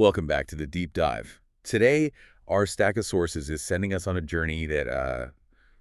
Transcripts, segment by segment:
Welcome back to the Deep Dive. Today, our stack of sources is sending us on a journey that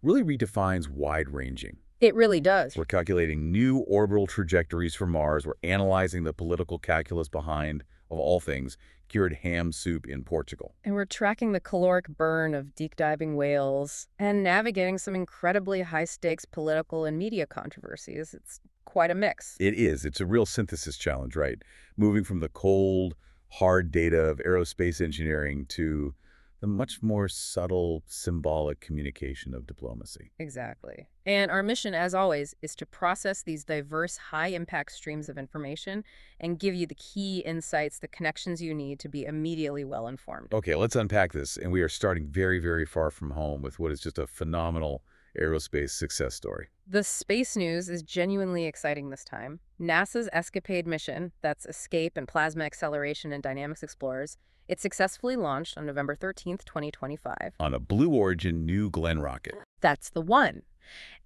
really redefines wide-ranging. It really does. We're calculating new orbital trajectories for Mars. We're analyzing the political calculus behind, of all things, cured ham soup in Portugal. And we're tracking the caloric burn of deep-diving whales and navigating some incredibly high-stakes political and media controversies. It's quite a mix. It is. It's a real synthesis challenge, right? Moving from the cold, hard data of aerospace engineering to the much more subtle, symbolic communication of diplomacy. Exactly. And our mission, as always, is to process these diverse, high-impact streams of information and give you the key insights, the connections you need to be immediately well-informed. Okay, let's unpack this. And we are starting very, very far from home with what is just a phenomenal aerospace success story. The space news is genuinely exciting this time. NASA's ESCAPADE mission, that's Escape and Plasma Acceleration and Dynamics Explorers, it successfully launched on November 13th, 2025. On a Blue Origin New Glenn rocket. That's the one.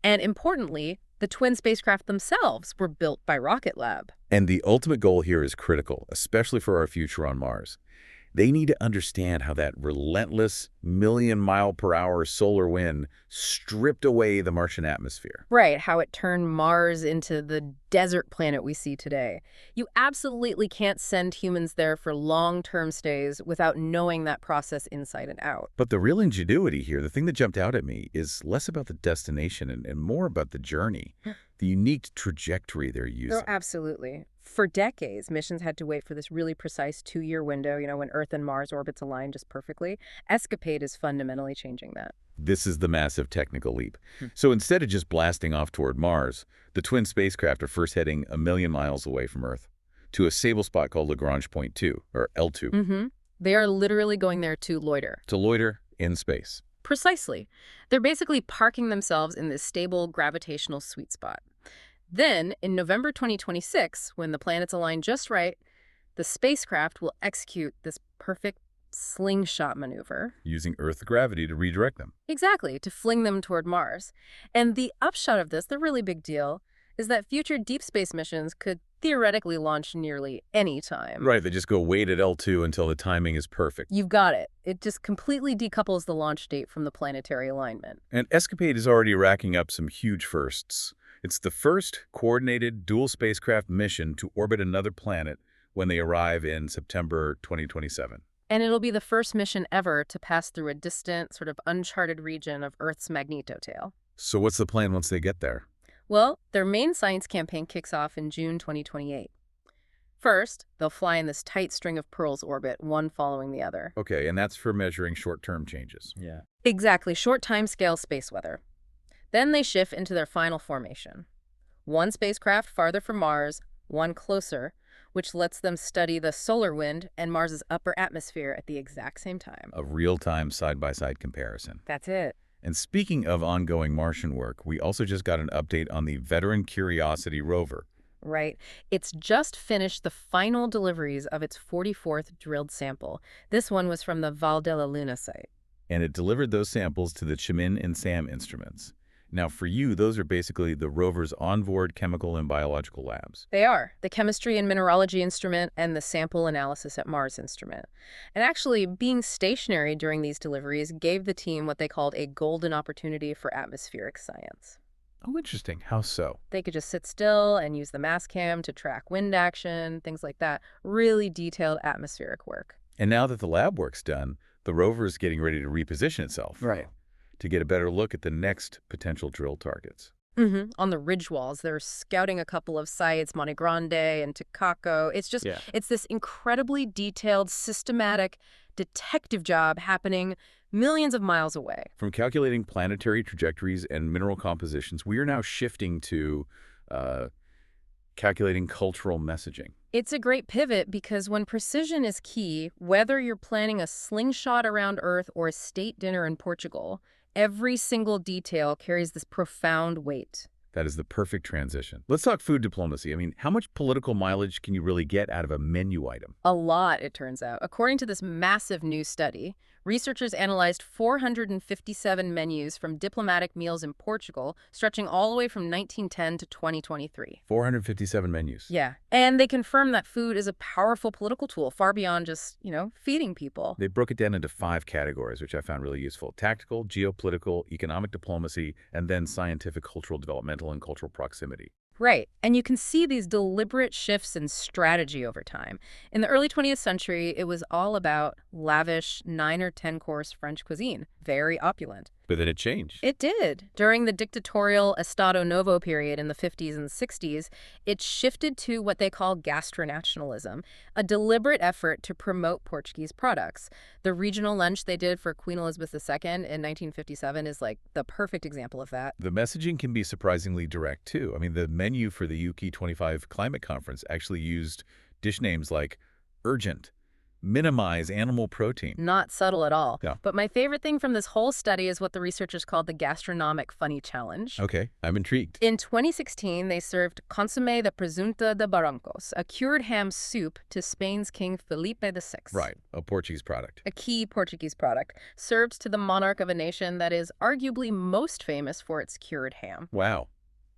And importantly, the twin spacecraft themselves were built by Rocket Lab. And the ultimate goal here is critical, especially for our future on Mars. They need to understand how that relentless million-mile-per-hour solar wind stripped away the Martian atmosphere. Right, how it turned Mars into the desert planet we see today. You absolutely can't send humans there for long-term stays without knowing that process inside and out. But the real ingenuity here, the thing that jumped out at me, is less about the destination and more about the journey, the unique trajectory they're using. Oh, absolutely. For decades, missions had to wait for this really precise 2-year window, when Earth and Mars orbits align just perfectly. ESCAPADE is fundamentally changing that. This is the massive technical leap. So instead of just blasting off toward Mars, the twin spacecraft are first heading 1 million miles away from Earth to a stable spot called Lagrange Point 2, or L2. They are literally going there to loiter. To loiter in space. Precisely. They're basically parking themselves in this stable gravitational sweet spot. Then, in November 2026, when the planets align just right, the spacecraft will execute this perfect slingshot maneuver. Using Earth gravity to redirect them. Exactly, to fling them toward Mars. And the upshot of this, the really big deal, is that future deep space missions could theoretically launch nearly any time. Right, they just go wait at L2 until the timing is perfect. You've got it. It just completely decouples the launch date from the planetary alignment. And ESCAPADE is already racking up some huge firsts. It's the first coordinated dual spacecraft mission to orbit another planet when they arrive in September 2027. And it'll be the first mission ever to pass through a distant, sort of uncharted region of Earth's magnetotail. So what's the plan once they get there? Well, their main science campaign kicks off in June 2028. First, they'll fly in this tight string of pearls orbit, one following the other. Okay, and that's for measuring short-term changes. Yeah. Exactly, short timescale space weather. Then they shift into their final formation. One spacecraft farther from Mars, one closer, which lets them study the solar wind and Mars's upper atmosphere at the exact same time. A real-time side-by-side comparison. That's it. And speaking of ongoing Martian work, we also just got an update on the veteran Curiosity rover. Right. It's just finished the final deliveries of its 44th drilled sample. This one was from the Val de la Luna site. And it delivered those samples to the Chemin and SAM instruments. Now, for you, those are basically the rover's onboard chemical and biological labs. They are. The chemistry and mineralogy instrument and the sample analysis at Mars instrument. And actually, being stationary during these deliveries gave the team what they called a golden opportunity for atmospheric science. Oh, interesting. How so? They could just sit still and use the mass cam to track wind action, things like that. Really detailed atmospheric work. And now that the lab work's done, the rover is getting ready to reposition itself. Right. To get a better look at the next potential drill targets. On the ridge walls, they're scouting a couple of sites, Monte Grande and Takaco. It's this incredibly detailed, systematic detective job happening millions of miles away. From calculating planetary trajectories and mineral compositions, we are now shifting to calculating cultural messaging. It's a great pivot because when precision is key, whether you're planning a slingshot around Earth or a state dinner in Portugal, every single detail carries this profound weight. That is the perfect transition. Let's talk food diplomacy. I mean, how much political mileage can you really get out of a menu item? A lot, it turns out. According to this massive new study Researchers analyzed 457 menus from diplomatic meals in Portugal, stretching all the way from 1910 to 2023. 457 menus. Yeah. And they confirmed that food is a powerful political tool, far beyond just, feeding people. They broke it down into 5 categories, which I found really useful: tactical, geopolitical, economic diplomacy, and then scientific, cultural, developmental, and cultural proximity. Right. And you can see these deliberate shifts in strategy over time. In the early 20th century, it was all about lavish 9 or 10 course French cuisine, very opulent. But then it changed. It did. During the dictatorial Estado Novo period in the 50s and 60s, it shifted to what they call gastronationalism, a deliberate effort to promote Portuguese products. The regional lunch they did for Queen Elizabeth II in 1957 is like the perfect example of that. The messaging can be surprisingly direct, too. I mean, the menu for the UK 25 climate conference actually used dish names like urgent, minimize animal protein. Not subtle at all. Yeah. But my favorite thing from this whole study is what the researchers called the gastronomic funny challenge. Okay, I'm intrigued. In 2016, they served consommé de presunta de barrancos, a cured ham soup, to Spain's King Felipe VI. Right, a Portuguese product. A key Portuguese product, served to the monarch of a nation that is arguably most famous for its cured ham. Wow.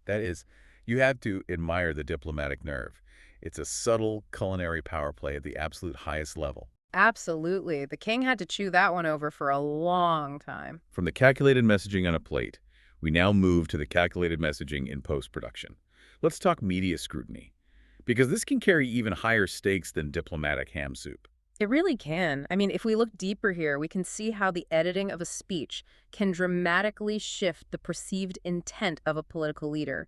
That is, you have to admire the diplomatic nerve. It's a subtle culinary power play at the absolute highest level. Absolutely. The king had to chew that one over for a long time. From the calculated messaging on a plate, we now move to the calculated messaging in post-production. Let's talk media scrutiny, because this can carry even higher stakes than diplomatic ham soup. It really can. I mean, if we look deeper here, we can see how the editing of a speech can dramatically shift the perceived intent of a political leader.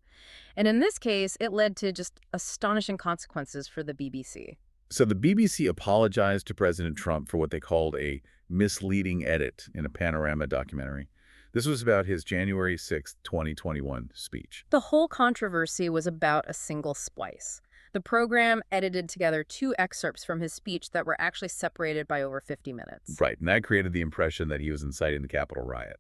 And in this case, it led to just astonishing consequences for the BBC. So the BBC apologized to President Trump for what they called a misleading edit in a Panorama documentary. This was about his January 6, 2021 speech. The whole controversy was about a single splice. The program edited together 2 excerpts from his speech that were actually separated by over 50 minutes. Right, and that created the impression that he was inciting the Capitol riot.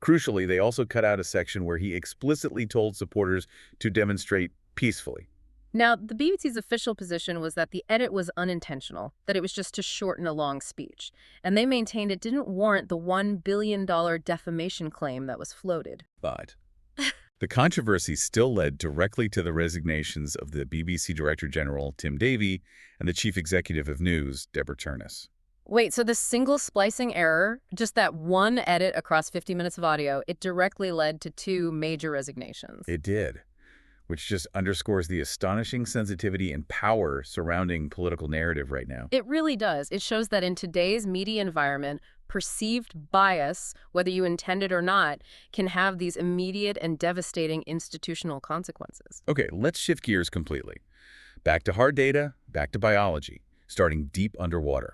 Crucially, they also cut out a section where he explicitly told supporters to demonstrate peacefully. Now, the BBC's official position was that the edit was unintentional, that it was just to shorten a long speech, and they maintained it didn't warrant the $1 billion defamation claim that was floated. But the controversy still led directly to the resignations of the BBC Director General, Tim Davie, and the Chief Executive of News, Deborah Turnus. Wait, so the single splicing error, just that one edit across 50 minutes of audio, it directly led to 2 major resignations. It did, which just underscores the astonishing sensitivity and power surrounding political narrative right now. It really does. It shows that in today's media environment, perceived bias, whether you intend it or not, can have these immediate and devastating institutional consequences. Okay, let's shift gears completely. Back to hard data, back to biology, starting deep underwater.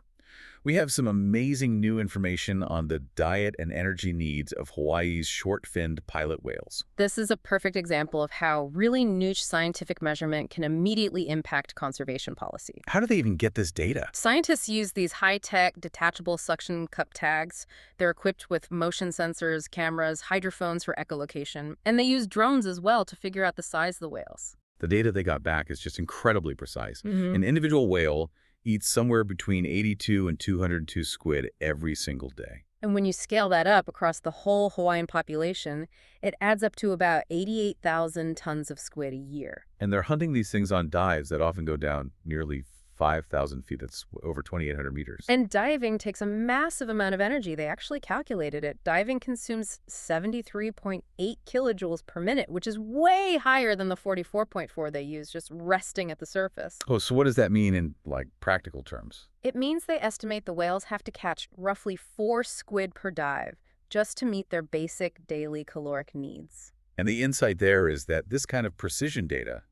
We have some amazing new information on the diet and energy needs of Hawaii's short-finned pilot whales. This is a perfect example of how really niche scientific measurement can immediately impact conservation policy. How do they even get this data? Scientists use these high-tech, detachable suction cup tags. They're equipped with motion sensors, cameras, hydrophones for echolocation, and they use drones as well to figure out the size of the whales. The data they got back is just incredibly precise. An individual whale eats somewhere between 82 and 202 squid every single day. And when you scale that up across the whole Hawaiian population, it adds up to about 88,000 tons of squid a year. And they're hunting these things on dives that often go down nearly 5,000 feet. That's over 2,800 meters. And diving takes a massive amount of energy. They actually calculated it. Diving consumes 73.8 kilojoules per minute, which is way higher than the 44.4 they use just resting at the surface. Oh, so what does that mean in, practical terms? It means they estimate the whales have to catch roughly 4 squid per dive just to meet their basic daily caloric needs. And the insight there is that this kind of precision data,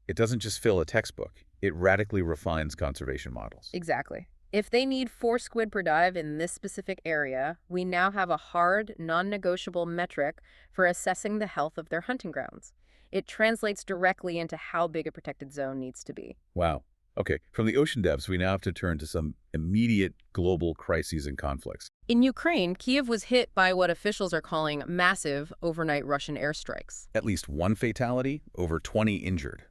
it doesn't just fill a textbook. It radically refines conservation models. Exactly. If they need 4 squid per dive in this specific area, we now have a hard, non-negotiable metric for assessing the health of their hunting grounds. It translates directly into how big a protected zone needs to be. Wow. Okay, from the ocean depths, we now have to turn to some immediate global crises and conflicts. In Ukraine, Kyiv was hit by what officials are calling massive overnight Russian airstrikes. At least 1 fatality, over 20 injured.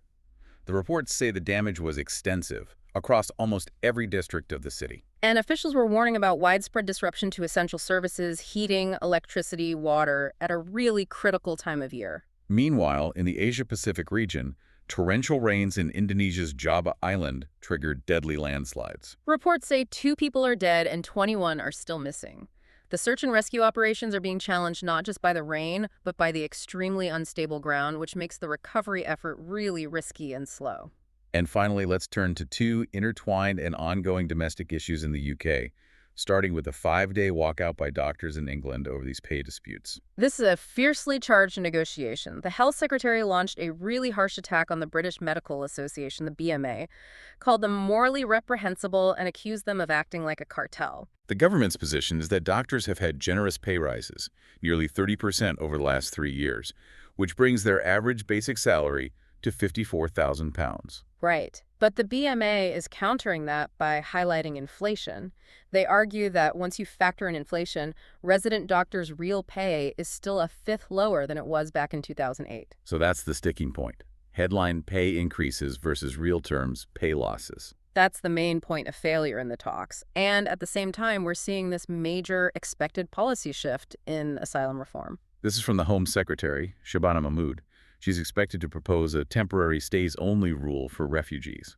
The reports say the damage was extensive, across almost every district of the city. And officials were warning about widespread disruption to essential services, heating, electricity, water, at a really critical time of year. Meanwhile, in the Asia-Pacific region, torrential rains in Indonesia's Java Island triggered deadly landslides. Reports say 2 people are dead and 21 are still missing. The search and rescue operations are being challenged not just by the rain, but by the extremely unstable ground, which makes the recovery effort really risky and slow. And finally, let's turn to two intertwined and ongoing domestic issues in the UK, starting with a 5-day walkout by doctors in England over these pay disputes. This is a fiercely charged negotiation. The Health Secretary launched a really harsh attack on the British Medical Association, the BMA, called them morally reprehensible and accused them of acting like a cartel. The government's position is that doctors have had generous pay rises, nearly 30% over the last 3 years, which brings their average basic salary to £54,000. Right. But the BMA is countering that by highlighting inflation. They argue that once you factor in inflation, resident doctors' real pay is still a fifth lower than it was back in 2008. So that's the sticking point. Headline pay increases versus real terms pay losses. That's the main point of failure in the talks. And at the same time, we're seeing this major expected policy shift in asylum reform. This is from the Home Secretary, Shabana Mahmood. She's expected to propose a temporary stays-only rule for refugees.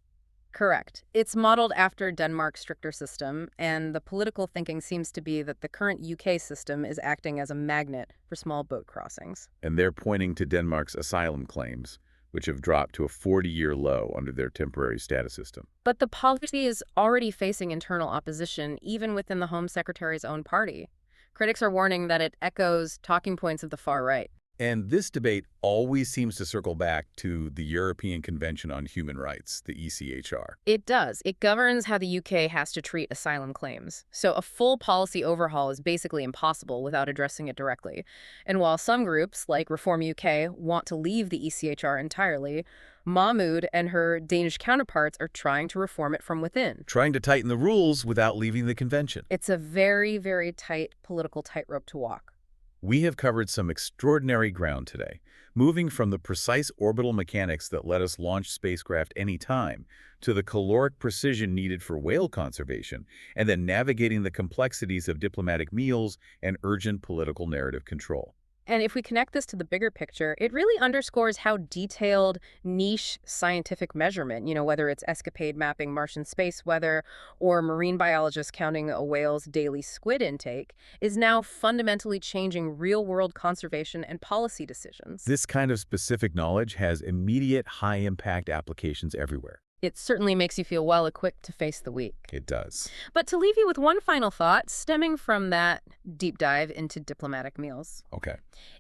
Correct. It's modeled after Denmark's stricter system, and the political thinking seems to be that the current UK system is acting as a magnet for small boat crossings. And they're pointing to Denmark's asylum claims, which have dropped to a 40-year low under their temporary status system. But the policy is already facing internal opposition, even within the Home Secretary's own party. Critics are warning that it echoes talking points of the far right. And this debate always seems to circle back to the European Convention on Human Rights, the ECHR. It does. It governs how the UK has to treat asylum claims. So a full policy overhaul is basically impossible without addressing it directly. And while some groups, like Reform UK, want to leave the ECHR entirely, Mahmood and her Danish counterparts are trying to reform it from within. Trying to tighten the rules without leaving the convention. It's a very, very tight political tightrope to walk. We have covered some extraordinary ground today, moving from the precise orbital mechanics that let us launch spacecraft anytime to the caloric precision needed for whale conservation, and then navigating the complexities of diplomatic meals and urgent political narrative control. And if we connect this to the bigger picture, it really underscores how detailed, niche scientific measurement, whether it's escapade mapping Martian space weather or marine biologists counting a whale's daily squid intake, is now fundamentally changing real-world conservation and policy decisions. This kind of specific knowledge has immediate, high-impact applications everywhere. It certainly makes you feel well-equipped to face the week. It does. But to leave you with one final thought, stemming from that deep dive into diplomatic meals. Okay.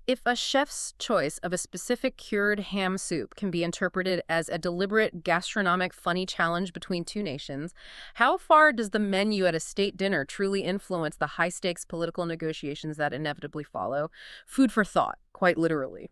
If a chef's choice of a specific cured ham soup can be interpreted as a deliberate gastronomic funny challenge between two nations, how far does the menu at a state dinner truly influence the high-stakes political negotiations that inevitably follow? Food for thought, quite literally.